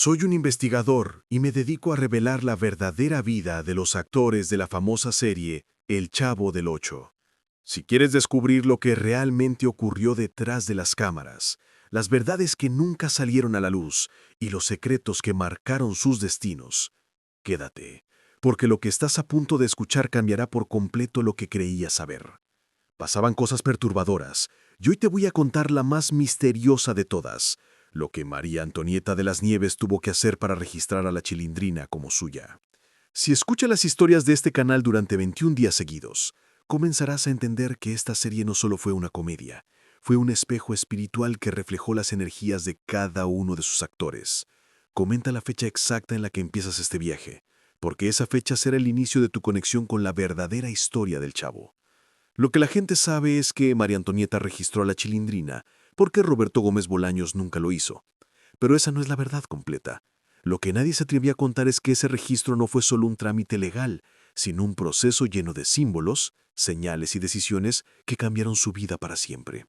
Soy un investigador y me dedico a revelar la verdadera vida de los actores de la famosa serie El Chavo del Ocho. Si quieres descubrir lo que realmente ocurrió detrás de las cámaras, las verdades que nunca salieron a la luz y los secretos que marcaron sus destinos, quédate, porque lo que estás a punto de escuchar cambiará por completo lo que creías saber. Pasaban cosas perturbadoras, y hoy te voy a contar la más misteriosa de todas, lo que María Antonieta de las Nieves tuvo que hacer para registrar a la Chilindrina como suya. Si escuchas las historias de este canal durante 21 días seguidos, comenzarás a entender que esta serie no solo fue una comedia, fue un espejo espiritual que reflejó las energías de cada uno de sus actores. Comenta la fecha exacta en la que empiezas este viaje, porque esa fecha será el inicio de tu conexión con la verdadera historia del Chavo. Lo que la gente sabe es que María Antonieta registró a la Chilindrina porque Roberto Gómez Bolaños nunca lo hizo. Pero esa no es la verdad completa. Lo que nadie se atrevía a contar es que ese registro no fue solo un trámite legal, sino un proceso lleno de símbolos, señales y decisiones que cambiaron su vida para siempre.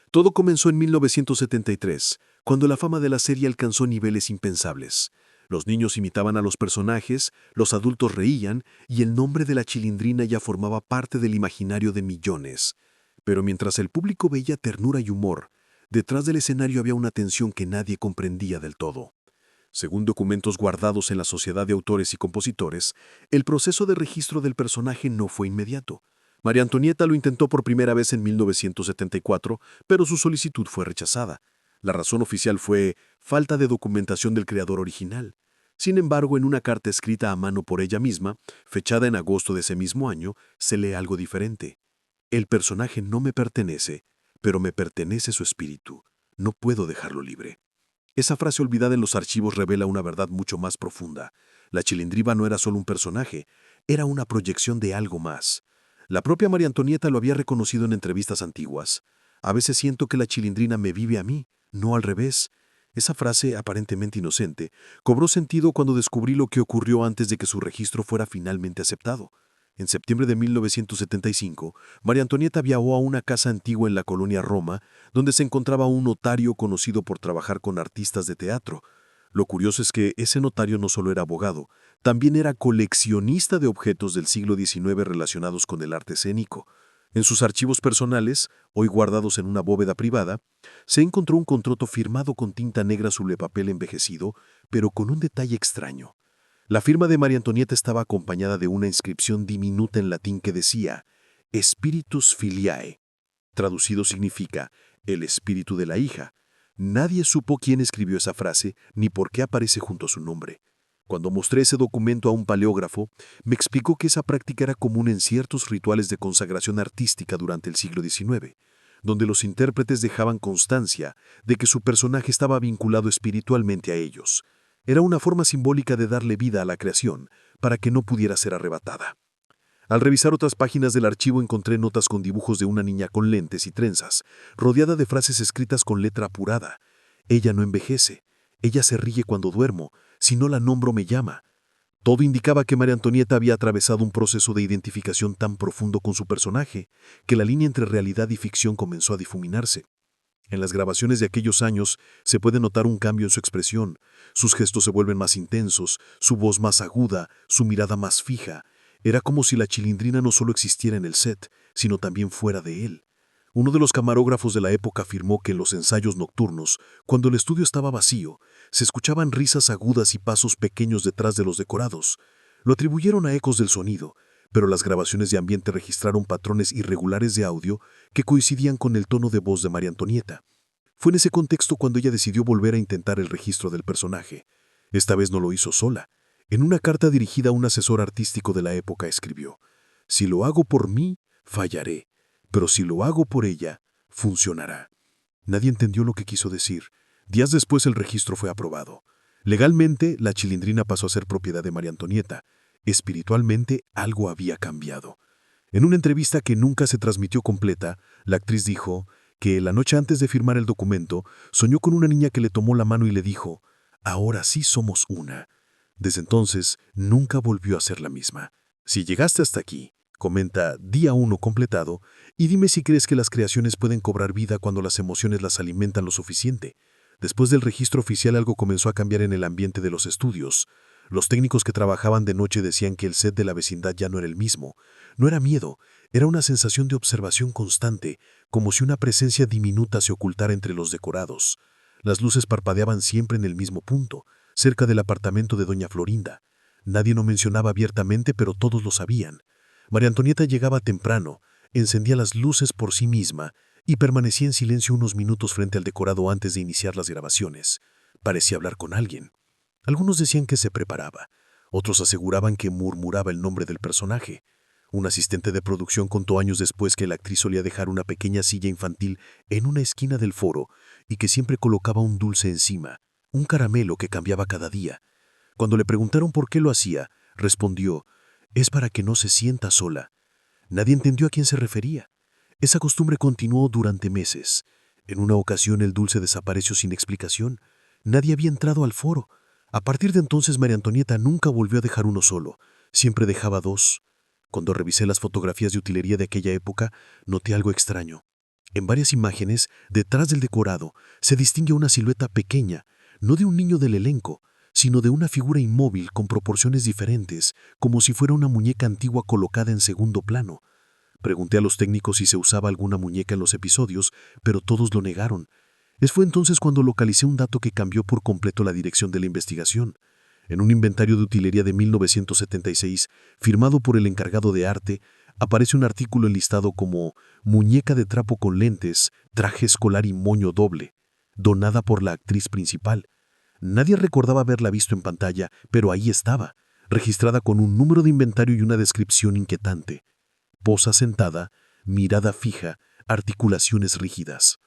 Todo comenzó en 1973, cuando la fama de la serie alcanzó niveles impensables. Los niños imitaban a los personajes, los adultos reían y el nombre de la Chilindrina ya formaba parte del imaginario de millones. Pero mientras el público veía ternura y humor, detrás del escenario había una tensión que nadie comprendía del todo. Según documentos guardados en la Sociedad de Autores y Compositores, el proceso de registro del personaje no fue inmediato. María Antonieta lo intentó por primera vez en 1974, pero su solicitud fue rechazada. La razón oficial fue falta de documentación del creador original. Sin embargo, en una carta escrita a mano por ella misma, fechada en agosto de ese mismo año, se lee algo diferente. El personaje no me pertenece, pero me pertenece su espíritu. No puedo dejarlo libre. Esa frase olvidada en los archivos revela una verdad mucho más profunda. La Chilindriba no era solo un personaje, era una proyección de algo más. La propia María Antonieta lo había reconocido en entrevistas antiguas. A veces siento que la Chilindrina me vive a mí, no al revés. Esa frase, aparentemente inocente, cobró sentido cuando descubrí lo que ocurrió antes de que su registro fuera finalmente aceptado. En septiembre de 1975, María Antonieta viajó a una casa antigua en la colonia Roma, donde se encontraba un notario conocido por trabajar con artistas de teatro. Lo curioso es que ese notario no solo era abogado, también era coleccionista de objetos del siglo XIX relacionados con el arte escénico. En sus archivos personales, hoy guardados en una bóveda privada, se encontró un contrato firmado con tinta negra sobre papel envejecido, pero con un detalle extraño. La firma de María Antonieta estaba acompañada de una inscripción diminuta en latín que decía Spiritus Filiae. Traducido significa el espíritu de la hija. Nadie supo quién escribió esa frase ni por qué aparece junto a su nombre. Cuando mostré ese documento a un paleógrafo, me explicó que esa práctica era común en ciertos rituales de consagración artística durante el siglo XIX, donde los intérpretes dejaban constancia de que su personaje estaba vinculado espiritualmente a ellos. Era una forma simbólica de darle vida a la creación para que no pudiera ser arrebatada. Al revisar otras páginas del archivo encontré notas con dibujos de una niña con lentes y trenzas, rodeada de frases escritas con letra apurada. Ella no envejece, ella se ríe cuando duermo, si no la nombro me llama. Todo indicaba que María Antonieta había atravesado un proceso de identificación tan profundo con su personaje, que la línea entre realidad y ficción comenzó a difuminarse. En las grabaciones de aquellos años se puede notar un cambio en su expresión. Sus gestos se vuelven más intensos, su voz más aguda, su mirada más fija. Era como si la Chilindrina no solo existiera en el set, sino también fuera de él. Uno de los camarógrafos de la época afirmó que en los ensayos nocturnos, cuando el estudio estaba vacío, se escuchaban risas agudas y pasos pequeños detrás de los decorados. Lo atribuyeron a ecos del sonido, pero las grabaciones de ambiente registraron patrones irregulares de audio que coincidían con el tono de voz de María Antonieta. Fue en ese contexto cuando ella decidió volver a intentar el registro del personaje. Esta vez no lo hizo sola. En una carta dirigida a un asesor artístico de la época escribió: «Si lo hago por mí, fallaré, pero si lo hago por ella, funcionará». Nadie entendió lo que quiso decir. Días después el registro fue aprobado. Legalmente, la Chilindrina pasó a ser propiedad de María Antonieta. Espiritualmente, algo había cambiado. En una entrevista que nunca se transmitió completa, la actriz dijo que la noche antes de firmar el documento, soñó con una niña que le tomó la mano y le dijo: «Ahora sí somos una». Desde entonces, nunca volvió a ser la misma. Si llegaste hasta aquí, comenta Día 1 completado y dime si crees que las creaciones pueden cobrar vida cuando las emociones las alimentan lo suficiente. Después del registro oficial algo comenzó a cambiar en el ambiente de los estudios. Los técnicos que trabajaban de noche decían que el set de la vecindad ya no era el mismo. No era miedo, era una sensación de observación constante, como si una presencia diminuta se ocultara entre los decorados. Las luces parpadeaban siempre en el mismo punto, cerca del apartamento de doña Florinda. Nadie lo mencionaba abiertamente, pero todos lo sabían. María Antonieta llegaba temprano, encendía las luces por sí misma y permanecía en silencio unos minutos frente al decorado antes de iniciar las grabaciones. Parecía hablar con alguien. Algunos decían que se preparaba, otros aseguraban que murmuraba el nombre del personaje. Un asistente de producción contó años después que la actriz solía dejar una pequeña silla infantil en una esquina del foro y que siempre colocaba un dulce encima, un caramelo que cambiaba cada día. Cuando le preguntaron por qué lo hacía, respondió: «Es para que no se sienta sola». Nadie entendió a quién se refería. Esa costumbre continuó durante meses. En una ocasión el dulce desapareció sin explicación. Nadie había entrado al foro. A partir de entonces María Antonieta nunca volvió a dejar uno solo. Siempre dejaba dos. Cuando revisé las fotografías de utilería de aquella época, noté algo extraño. En varias imágenes, detrás del decorado, se distingue una silueta pequeña, no de un niño del elenco, sino de una figura inmóvil con proporciones diferentes, como si fuera una muñeca antigua colocada en segundo plano. Pregunté a los técnicos si se usaba alguna muñeca en los episodios, pero todos lo negaron. Fue entonces cuando localicé un dato que cambió por completo la dirección de la investigación. En un inventario de utilería de 1976, firmado por el encargado de arte, aparece un artículo enlistado como «Muñeca de trapo con lentes, traje escolar y moño doble», donada por la actriz principal. Nadie recordaba haberla visto en pantalla, pero ahí estaba, registrada con un número de inventario y una descripción inquietante. Posa sentada, mirada fija, articulaciones rígidas.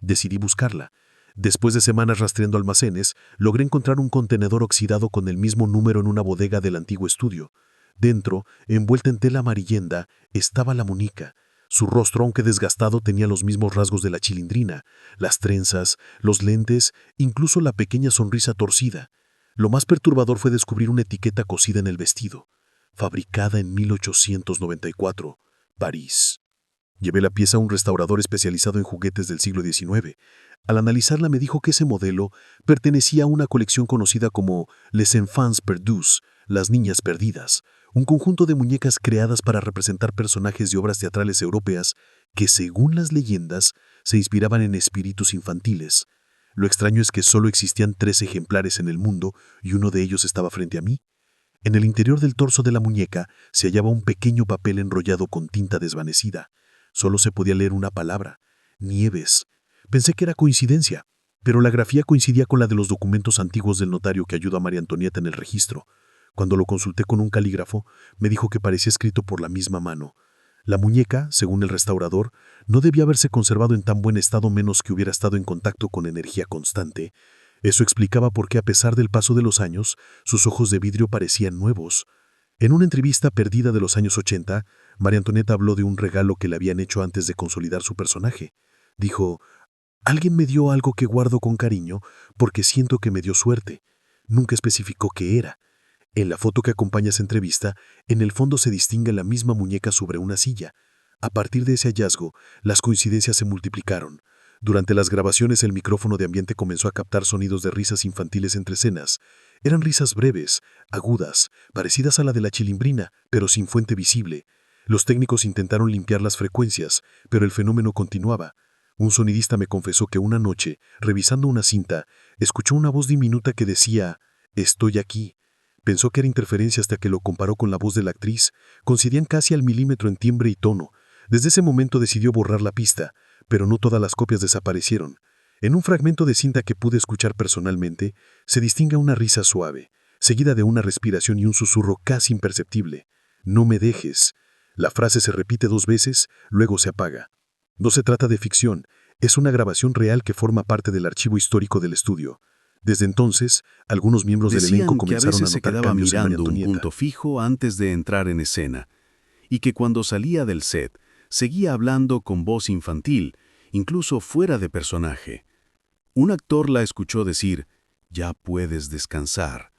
Decidí buscarla. Después de semanas rastreando almacenes, logré encontrar un contenedor oxidado con el mismo número en una bodega del antiguo estudio. Dentro, envuelta en tela amarillenta, estaba la muñeca. Su rostro, aunque desgastado, tenía los mismos rasgos de la Chilindrina, las trenzas, los lentes, incluso la pequeña sonrisa torcida. Lo más perturbador fue descubrir una etiqueta cosida en el vestido. Fabricada en 1894, París. Llevé la pieza a un restaurador especializado en juguetes del siglo XIX. Al analizarla me dijo que ese modelo pertenecía a una colección conocida como Les Enfants Perdus, las niñas perdidas, un conjunto de muñecas creadas para representar personajes de obras teatrales europeas que, según las leyendas, se inspiraban en espíritus infantiles. Lo extraño es que solo existían 3 ejemplares en el mundo y uno de ellos estaba frente a mí. En el interior del torso de la muñeca se hallaba un pequeño papel enrollado con tinta desvanecida. Solo se podía leer una palabra: Nieves. Pensé que era coincidencia, pero la grafía coincidía con la de los documentos antiguos del notario que ayudó a María Antonieta en el registro. Cuando lo consulté con un calígrafo, me dijo que parecía escrito por la misma mano. La muñeca, según el restaurador, no debía haberse conservado en tan buen estado menos que hubiera estado en contacto con energía constante. Eso explicaba por qué, a pesar del paso de los años, sus ojos de vidrio parecían nuevos. En una entrevista perdida de los años 80, María Antonieta habló de un regalo que le habían hecho antes de consolidar su personaje. Dijo: «Alguien me dio algo que guardo con cariño porque siento que me dio suerte». Nunca especificó qué era. En la foto que acompaña esa entrevista, en el fondo se distingue la misma muñeca sobre una silla. A partir de ese hallazgo, las coincidencias se multiplicaron. Durante las grabaciones, el micrófono de ambiente comenzó a captar sonidos de risas infantiles entre escenas. Eran risas breves, agudas, parecidas a la de la Chilindrina, pero sin fuente visible. Los técnicos intentaron limpiar las frecuencias, pero el fenómeno continuaba. Un sonidista me confesó que una noche, revisando una cinta, escuchó una voz diminuta que decía: «Estoy aquí». Pensó que era interferencia hasta que lo comparó con la voz de la actriz. Coincidían casi al milímetro en timbre y tono. Desde ese momento decidió borrar la pista, pero no todas las copias desaparecieron. En un fragmento de cinta que pude escuchar personalmente, se distingue una risa suave, seguida de una respiración y un susurro casi imperceptible. «No me dejes». La frase se repite 2 veces, luego se apaga. No se trata de ficción, es una grabación real que forma parte del archivo histórico del estudio. Desde entonces, algunos miembros del elenco comenzaron a notar cambios en María mirando un Antonieta. punto fijo antes de entrar en escena, y que cuando salía del set, seguía hablando con voz infantil, incluso fuera de personaje. Un actor la escuchó decir: «Ya puedes descansar».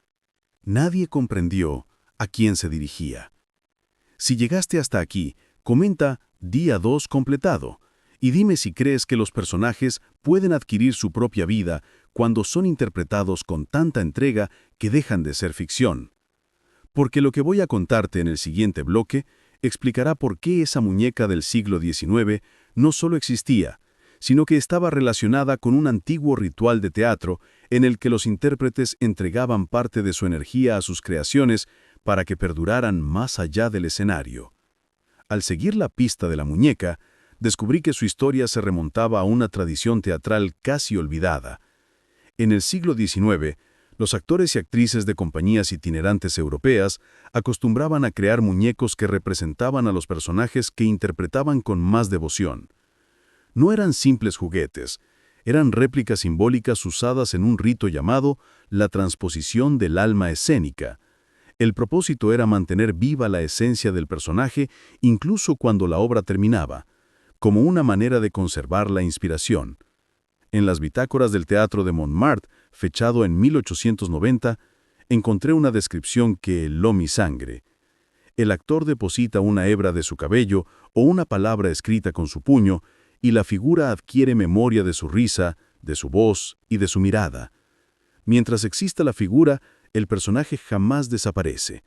Nadie comprendió a quién se dirigía. Si llegaste hasta aquí, comenta «Día 2 completado» Y dime si crees que los personajes pueden adquirir su propia vida cuando son interpretados con tanta entrega que dejan de ser ficción. Porque lo que voy a contarte en el siguiente bloque explicará por qué esa muñeca del siglo XIX no solo existía, sino que estaba relacionada con un antiguo ritual de teatro en el que los intérpretes entregaban parte de su energía a sus creaciones para que perduraran más allá del escenario. Al seguir la pista de la muñeca, descubrí que su historia se remontaba a una tradición teatral casi olvidada. En el siglo XIX, los actores y actrices de compañías itinerantes europeas acostumbraban a crear muñecos que representaban a los personajes que interpretaban con más devoción. No eran simples juguetes, eran réplicas simbólicas usadas en un rito llamado la transposición del alma escénica. El propósito era mantener viva la esencia del personaje incluso cuando la obra terminaba, como una manera de conservar la inspiración. En las bitácoras del Teatro de Montmartre, fechado en 1890, encontré una descripción que heló mi sangre. El actor deposita una hebra de su cabello o una palabra escrita con su puño, y la figura adquiere memoria de su risa, de su voz y de su mirada. Mientras exista la figura, el personaje jamás desaparece.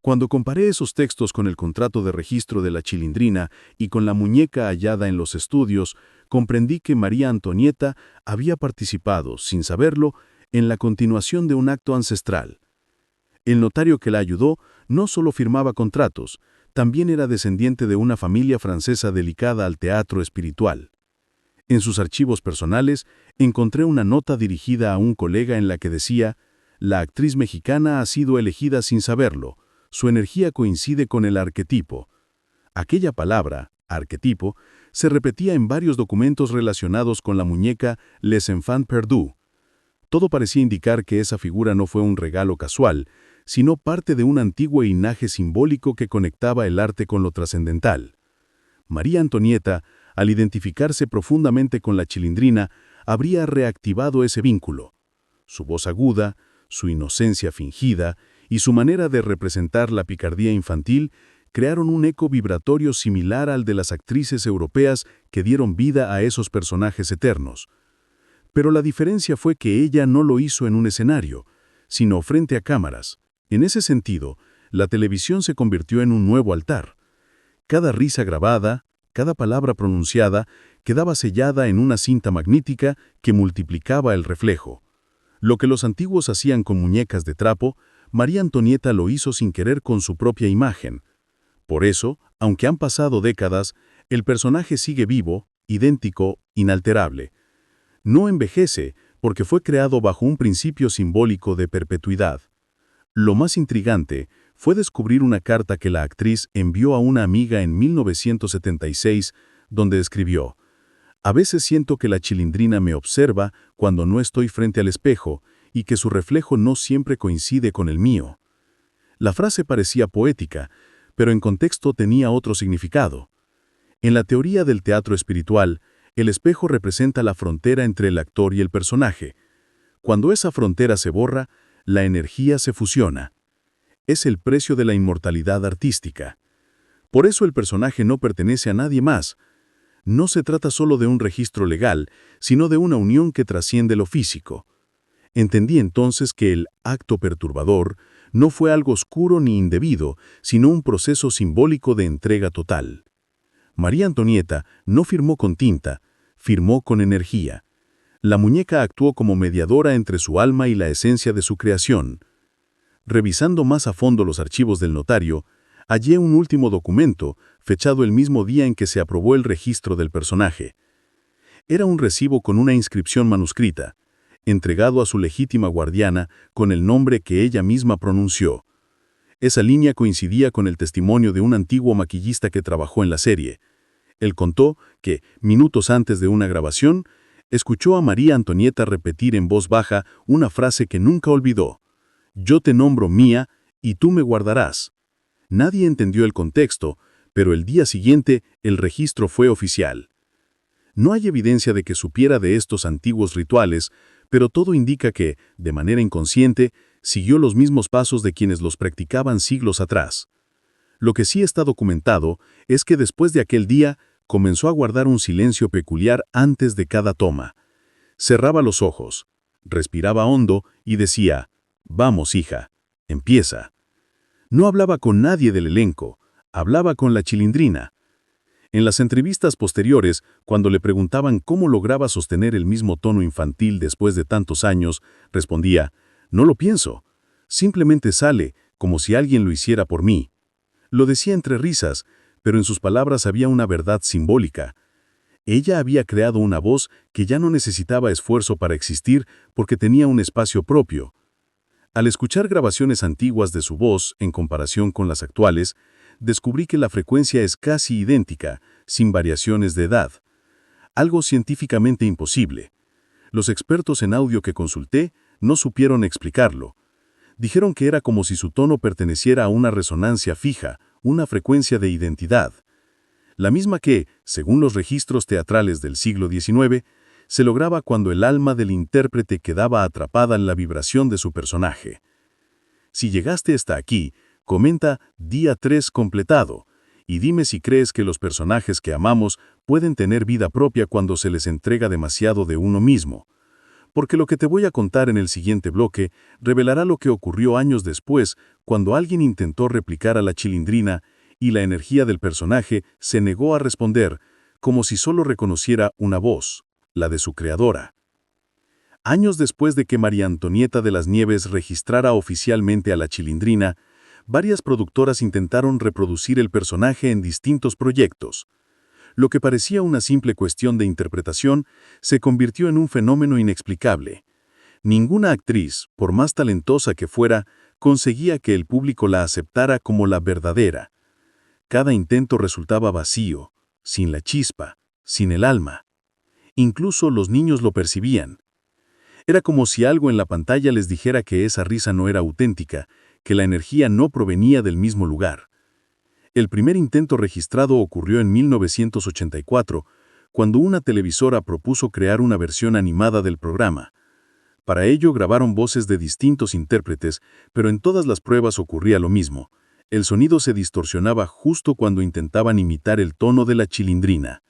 Cuando comparé esos textos con el contrato de registro de la Chilindrina y con la muñeca hallada en los estudios, comprendí que María Antonieta había participado, sin saberlo, en la continuación de un acto ancestral. El notario que la ayudó no solo firmaba contratos, también era descendiente de una familia francesa dedicada al teatro espiritual. En sus archivos personales encontré una nota dirigida a un colega en la que decía: «La actriz mexicana ha sido elegida sin saberlo. Su energía coincide con el arquetipo». Aquella palabra, arquetipo, se repetía en varios documentos relacionados con la muñeca Les Enfants Perdus. Todo parecía indicar que esa figura no fue un regalo casual, sino parte de un antiguo linaje simbólico que conectaba el arte con lo trascendental. María Antonieta, al identificarse profundamente con la Chilindrina, habría reactivado ese vínculo. Su voz aguda, su inocencia fingida y su manera de representar la picardía infantil crearon un eco vibratorio similar al de las actrices europeas que dieron vida a esos personajes eternos. Pero la diferencia fue que ella no lo hizo en un escenario, sino frente a cámaras. En ese sentido, la televisión se convirtió en un nuevo altar. Cada risa grabada, cada palabra pronunciada, quedaba sellada en una cinta magnética que multiplicaba el reflejo. Lo que los antiguos hacían con muñecas de trapo, María Antonieta lo hizo sin querer con su propia imagen. Por eso, aunque han pasado décadas, el personaje sigue vivo, idéntico, inalterable. No envejece porque fue creado bajo un principio simbólico de perpetuidad. Lo más intrigante fue descubrir una carta que la actriz envió a una amiga en 1976, donde escribió: «A veces siento que la Chilindrina me observa cuando no estoy frente al espejo y que su reflejo no siempre coincide con el mío». La frase parecía poética, pero en contexto tenía otro significado. En la teoría del teatro espiritual, el espejo representa la frontera entre el actor y el personaje. Cuando esa frontera se borra, la energía se fusiona. Es el precio de la inmortalidad artística. Por eso el personaje no pertenece a nadie más. No se trata solo de un registro legal, sino de una unión que trasciende lo físico. Entendí entonces que el acto perturbador no fue algo oscuro ni indebido, sino un proceso simbólico de entrega total. María Antonieta no firmó con tinta, firmó con energía. La muñeca actuó como mediadora entre su alma y la esencia de su creación. Revisando más a fondo los archivos del notario, hallé un último documento, fechado el mismo día en que se aprobó el registro del personaje. Era un recibo con una inscripción manuscrita, entregado a su legítima guardiana con el nombre que ella misma pronunció. Esa línea coincidía con el testimonio de un antiguo maquillista que trabajó en la serie. Él contó que, minutos antes de una grabación, escuchó a María Antonieta repetir en voz baja una frase que nunca olvidó: «Yo te nombro mía y tú me guardarás». Nadie entendió el contexto, pero el día siguiente el registro fue oficial. No hay evidencia de que supiera de estos antiguos rituales, pero todo indica que, de manera inconsciente, siguió los mismos pasos de quienes los practicaban siglos atrás. Lo que sí está documentado es que después de aquel día, comenzó a guardar un silencio peculiar antes de cada toma. Cerraba los ojos, respiraba hondo y decía, «Vamos, hija, empieza». No hablaba con nadie del elenco, hablaba con la Chilindrina. En las entrevistas posteriores, cuando le preguntaban cómo lograba sostener el mismo tono infantil después de tantos años, respondía, «No lo pienso, simplemente sale, como si alguien lo hiciera por mí». Lo decía entre risas, pero en sus palabras había una verdad simbólica. Ella había creado una voz que ya no necesitaba esfuerzo para existir porque tenía un espacio propio. Al escuchar grabaciones antiguas de su voz en comparación con las actuales, descubrí que la frecuencia es casi idéntica, sin variaciones de edad. Algo científicamente imposible. Los expertos en audio que consulté no supieron explicarlo. Dijeron que era como si su tono perteneciera a una resonancia fija, una frecuencia de identidad. La misma que, según los registros teatrales del siglo XIX, se lograba cuando el alma del intérprete quedaba atrapada en la vibración de su personaje. Si llegaste hasta aquí, comenta Día 3 completado y dime si crees que los personajes que amamos pueden tener vida propia cuando se les entrega demasiado de uno mismo. Porque lo que te voy a contar en el siguiente bloque revelará lo que ocurrió años después cuando alguien intentó replicar a la Chilindrina y la energía del personaje se negó a responder, como si solo reconociera una voz, la de su creadora. Años después de que María Antonieta de las Nieves registrara oficialmente a la Chilindrina, varias productoras intentaron reproducir el personaje en distintos proyectos. Lo que parecía una simple cuestión de interpretación se convirtió en un fenómeno inexplicable. Ninguna actriz, por más talentosa que fuera, conseguía que el público la aceptara como la verdadera. Cada intento resultaba vacío, sin la chispa, sin el alma. Incluso los niños lo percibían. Era como si algo en la pantalla les dijera que esa risa no era auténtica, que la energía no provenía del mismo lugar. El primer intento registrado ocurrió en 1984, cuando una televisora propuso crear una versión animada del programa. Para ello grabaron voces de distintos intérpretes, pero en todas las pruebas ocurría lo mismo. El sonido se distorsionaba justo cuando intentaban imitar el tono de la Chilindrina.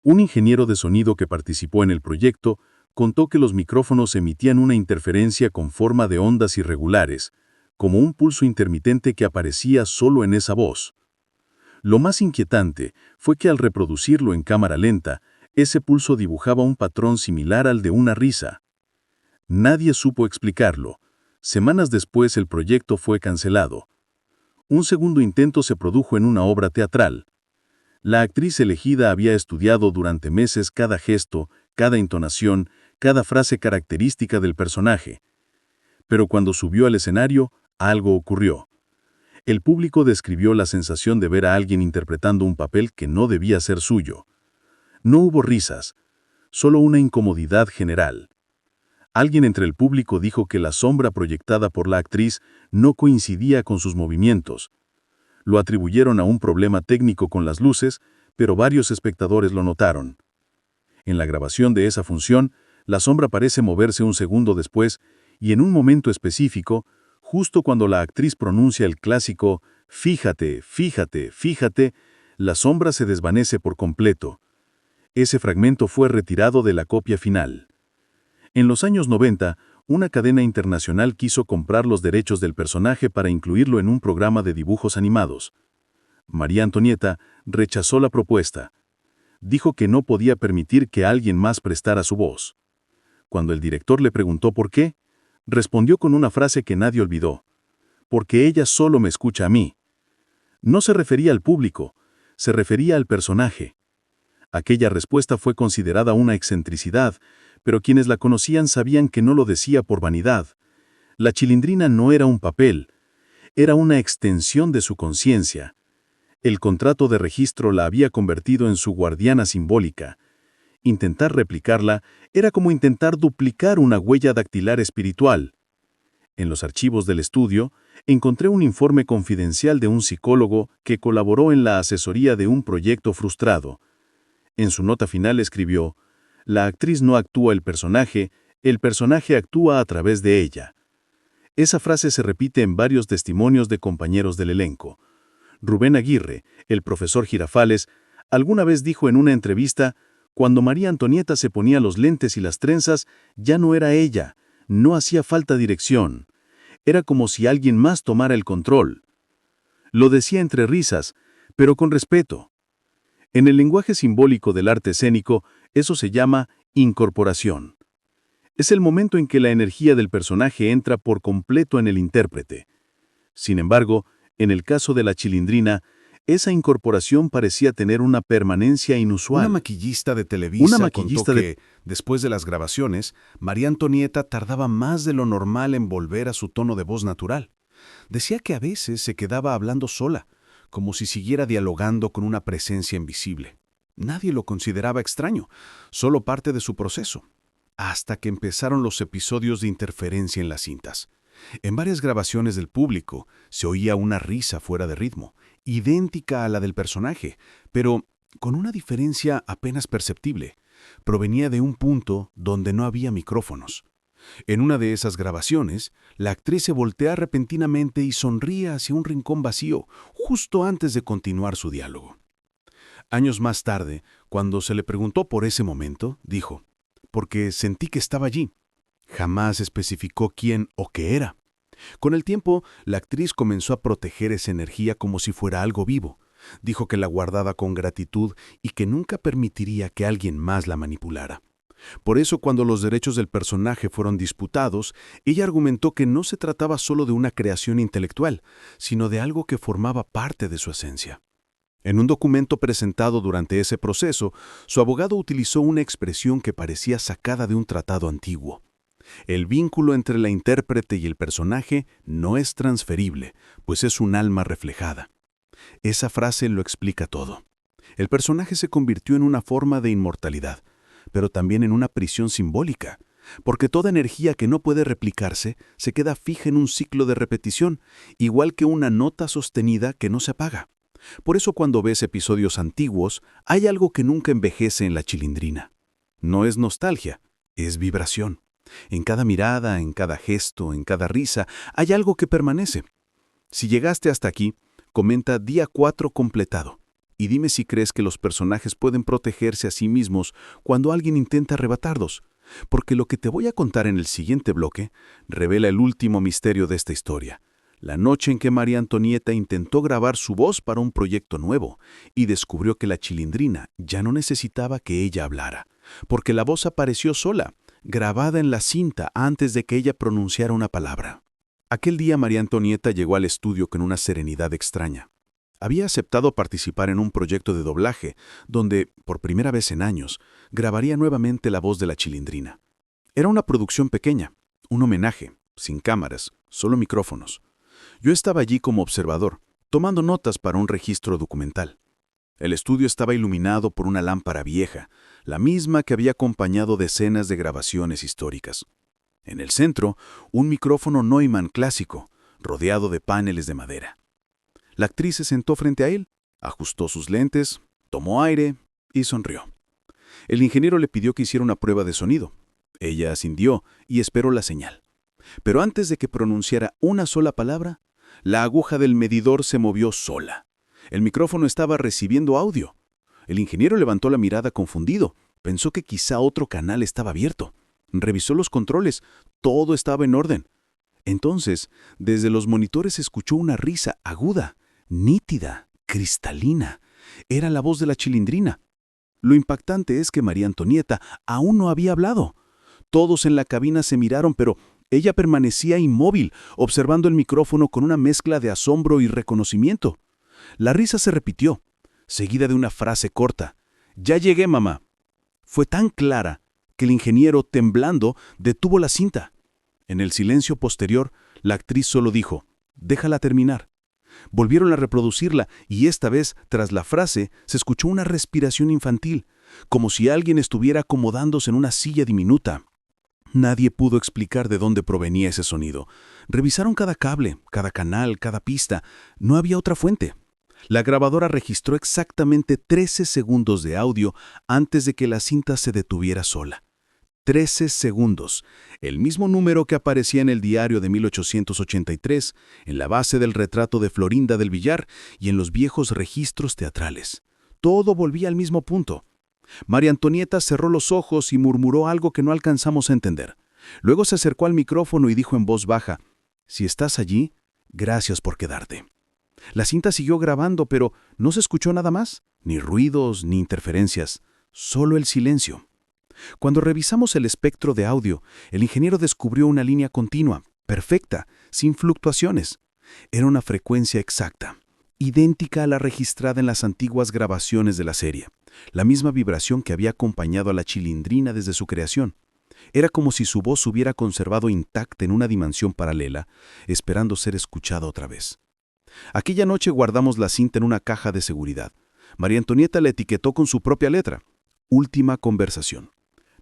Un ingeniero de sonido que participó en el proyecto contó que los micrófonos emitían una interferencia con forma de ondas irregulares, como un pulso intermitente que aparecía solo en esa voz. Lo más inquietante fue que al reproducirlo en cámara lenta, ese pulso dibujaba un patrón similar al de una risa. Nadie supo explicarlo. Semanas después el proyecto fue cancelado. Un segundo intento se produjo en una obra teatral. La actriz elegida había estudiado durante meses cada gesto, cada entonación, cada frase característica del personaje. Pero cuando subió al escenario, algo ocurrió. El público describió la sensación de ver a alguien interpretando un papel que no debía ser suyo. No hubo risas, solo una incomodidad general. Alguien entre el público dijo que la sombra proyectada por la actriz no coincidía con sus movimientos. Lo atribuyeron a un problema técnico con las luces, pero varios espectadores lo notaron. En la grabación de esa función, la sombra parece moverse un segundo después y en un momento específico, justo cuando la actriz pronuncia el clásico «fíjate, fíjate, fíjate», la sombra se desvanece por completo. Ese fragmento fue retirado de la copia final. En los años 90, una cadena internacional quiso comprar los derechos del personaje para incluirlo en un programa de dibujos animados. María Antonieta rechazó la propuesta. Dijo que no podía permitir que alguien más prestara su voz. Cuando el director le preguntó por qué, respondió con una frase que nadie olvidó. «Porque ella solo me escucha a mí». No se refería al público, se refería al personaje. Aquella respuesta fue considerada una excentricidad, pero quienes la conocían sabían que no lo decía por vanidad. La Chilindrina no era un papel, era una extensión de su conciencia. El contrato de registro la había convertido en su guardiana simbólica. Intentar replicarla era como intentar duplicar una huella dactilar espiritual. En los archivos del estudio, encontré un informe confidencial de un psicólogo que colaboró en la asesoría de un proyecto frustrado. En su nota final escribió: «La actriz no actúa el personaje actúa a través de ella». Esa frase se repite en varios testimonios de compañeros del elenco. Rubén Aguirre, el profesor Girafales, Alguna vez dijo en una entrevista, cuando María Antonieta se ponía los lentes y las trenzas, ya no era ella, no hacía falta dirección. Era como si alguien más tomara el control. Lo decía entre risas, pero con respeto. En el lenguaje simbólico del arte escénico, eso se llama incorporación. Es el momento en que la energía del personaje entra por completo en el intérprete. Sin embargo, en el caso de la Chilindrina, esa incorporación parecía tener una permanencia inusual. Una maquillista de Televisa Una maquillista contó que, después de las grabaciones, María Antonieta tardaba más de lo normal en volver a su tono de voz natural. Decía que a veces se quedaba hablando sola, como si siguiera dialogando con una presencia invisible. Nadie lo consideraba extraño, solo parte de su proceso. Hasta que empezaron los episodios de interferencia en las cintas. En varias grabaciones del público se oía una risa fuera de ritmo, idéntica a la del personaje, pero con una diferencia apenas perceptible. Provenía de un punto donde no había micrófonos. En una de esas grabaciones, la actriz se voltea repentinamente y sonríe hacia un rincón vacío, justo antes de continuar su diálogo. Años más tarde, cuando se le preguntó por ese momento, dijo, «Porque sentí que estaba allí». Jamás especificó quién o qué era. Con el tiempo, la actriz comenzó a proteger esa energía como si fuera algo vivo. Dijo que la guardaba con gratitud y que nunca permitiría que alguien más la manipulara. Por eso, cuando los derechos del personaje fueron disputados, ella argumentó que no se trataba solo de una creación intelectual, sino de algo que formaba parte de su esencia. En un documento presentado durante ese proceso, su abogado utilizó una expresión que parecía sacada de un tratado antiguo. El vínculo entre la intérprete y el personaje no es transferible, pues es un alma reflejada. Esa frase lo explica todo. El personaje se convirtió en una forma de inmortalidad, pero también en una prisión simbólica, porque toda energía que no puede replicarse se queda fija en un ciclo de repetición, igual que una nota sostenida que no se apaga. Por eso cuando ves episodios antiguos, hay algo que nunca envejece en la Chilindrina. No es nostalgia, es vibración. En cada mirada, en cada gesto, en cada risa, hay algo que permanece. Si llegaste hasta aquí, comenta día 4 completado y dime si crees que los personajes pueden protegerse a sí mismos cuando alguien intenta arrebatarlos, porque lo que te voy a contar en el siguiente bloque revela el último misterio de esta historia. La noche en que María Antonieta intentó grabar su voz para un proyecto nuevo y descubrió que la Chilindrina ya no necesitaba que ella hablara, porque la voz apareció sola, grabada en la cinta antes de que ella pronunciara una palabra. Aquel día María Antonieta llegó al estudio con una serenidad extraña. Había aceptado participar en un proyecto de doblaje, donde, por primera vez en años, grabaría nuevamente la voz de la Chilindrina. Era una producción pequeña, un homenaje, sin cámaras, solo micrófonos. Yo estaba allí como observador, tomando notas para un registro documental. El estudio estaba iluminado por una lámpara vieja, la misma que había acompañado decenas de grabaciones históricas. En el centro, un micrófono Neumann clásico, rodeado de paneles de madera. La actriz se sentó frente a él, ajustó sus lentes, tomó aire y sonrió. El ingeniero le pidió que hiciera una prueba de sonido. Ella asintió y esperó la señal. Pero antes de que pronunciara una sola palabra, la aguja del medidor se movió sola. El micrófono estaba recibiendo audio. El ingeniero levantó la mirada confundido. Pensó que quizá otro canal estaba abierto. Revisó los controles. Todo estaba en orden. Entonces, desde los monitores se escuchó una risa aguda, nítida, cristalina. Era la voz de la Chilindrina. Lo impactante es que María Antonieta aún no había hablado. Todos en la cabina se miraron, pero ella permanecía inmóvil, observando el micrófono con una mezcla de asombro y reconocimiento. La risa se repitió, seguida de una frase corta. «Ya llegué, mamá». Fue tan clara que el ingeniero, temblando, detuvo la cinta. En el silencio posterior, la actriz solo dijo, «Déjala terminar». Volvieron a reproducirla y esta vez, tras la frase, se escuchó una respiración infantil, como si alguien estuviera acomodándose en una silla diminuta. Nadie pudo explicar de dónde provenía ese sonido. Revisaron cada cable, cada canal, cada pista. No había otra fuente. La grabadora registró exactamente 13 segundos de audio antes de que la cinta se detuviera sola. 13 segundos, el mismo número que aparecía en el diario de 1883, en la base del retrato de Florinda del Villar y en los viejos registros teatrales. todo volvía al mismo punto. María Antonieta cerró los ojos y murmuró algo que no alcanzamos a entender. Luego se acercó al micrófono y dijo en voz baja: «Si estás allí, gracias por quedarte». La cinta siguió grabando, pero no se escuchó nada más, ni ruidos ni interferencias, solo el silencio. Cuando revisamos el espectro de audio, el ingeniero descubrió una línea continua, perfecta, sin fluctuaciones. Era una frecuencia exacta, idéntica a la registrada en las antiguas grabaciones de la serie, la misma vibración que había acompañado a la Chilindrina desde su creación. Era como si su voz hubiera conservado intacta en una dimensión paralela, esperando ser escuchada otra vez. Aquella noche guardamos la cinta en una caja de seguridad. María Antonieta la etiquetó con su propia letra: Última conversación.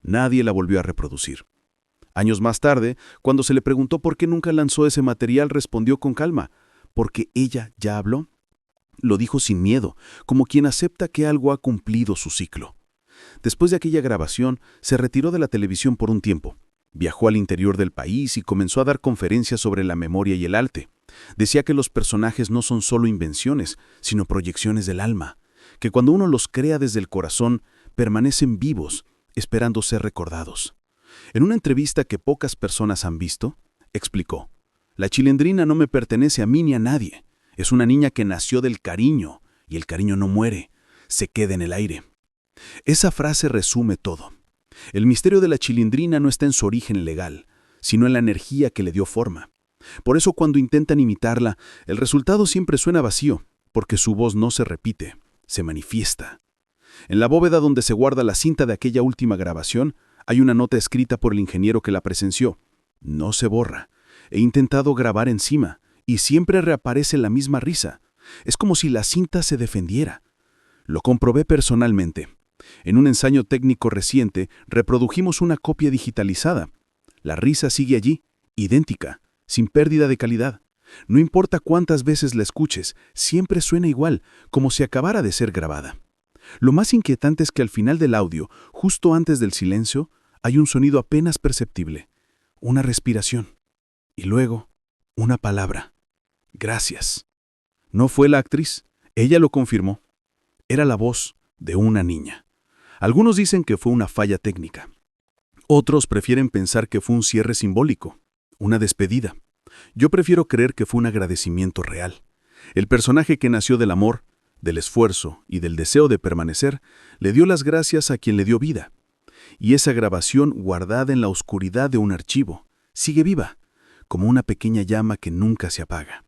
Nadie la volvió a reproducir. Años más tarde, cuando se le preguntó por qué nunca lanzó ese material, respondió con calma: porque ella ya habló. Lo dijo sin miedo, como quien acepta que algo ha cumplido su ciclo. Después de aquella grabación, se retiró de la televisión por un tiempo. Viajó al interior del país y comenzó a dar conferencias sobre la memoria y el arte. Decía que los personajes no son solo invenciones, sino proyecciones del alma, que cuando uno los crea desde el corazón, permanecen vivos, esperando ser recordados. En una entrevista que pocas personas han visto, explicó: «La Chilindrina no me pertenece a mí ni a nadie. Es una niña que nació del cariño, y el cariño no muere, se queda en el aire». Esa frase resume todo. El misterio de la Chilindrina no está en su origen legal, sino en la energía que le dio forma. Por eso cuando intentan imitarla, el resultado siempre suena vacío, porque su voz no se repite, se manifiesta. En la bóveda donde se guarda la cinta de aquella última grabación, hay una nota escrita por el ingeniero que la presenció. No se borra. He intentado grabar encima, y siempre reaparece la misma risa. Es como si la cinta se defendiera. Lo comprobé personalmente. En un ensayo técnico reciente, reprodujimos una copia digitalizada. La risa sigue allí, idéntica, sin pérdida de calidad. No importa cuántas veces la escuches, siempre suena igual, como si acabara de ser grabada. Lo más inquietante es que al final del audio, justo antes del silencio, hay un sonido apenas perceptible, una respiración, y luego una palabra: gracias. No fue la actriz, ella lo confirmó. Era la voz de una niña. Algunos dicen que fue una falla técnica. Otros prefieren pensar que fue un cierre simbólico, una despedida. Yo prefiero creer que fue un agradecimiento real. El personaje que nació del amor, del esfuerzo y del deseo de permanecer, le dio las gracias a quien le dio vida. Y esa grabación, guardada en la oscuridad de un archivo, sigue viva, como una pequeña llama que nunca se apaga.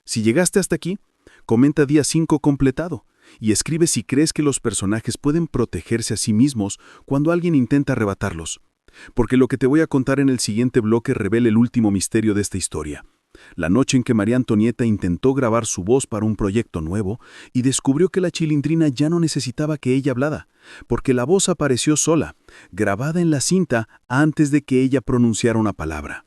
Si llegaste hasta aquí, comenta día 5 completado y escribe si crees que los personajes pueden protegerse a sí mismos cuando alguien intenta arrebatarlos. Porque lo que te voy a contar en el siguiente bloque revela el último misterio de esta historia. La noche en que María Antonieta intentó grabar su voz para un proyecto nuevo y descubrió que la Chilindrina ya no necesitaba que ella hablara, porque la voz apareció sola, grabada en la cinta antes de que ella pronunciara una palabra.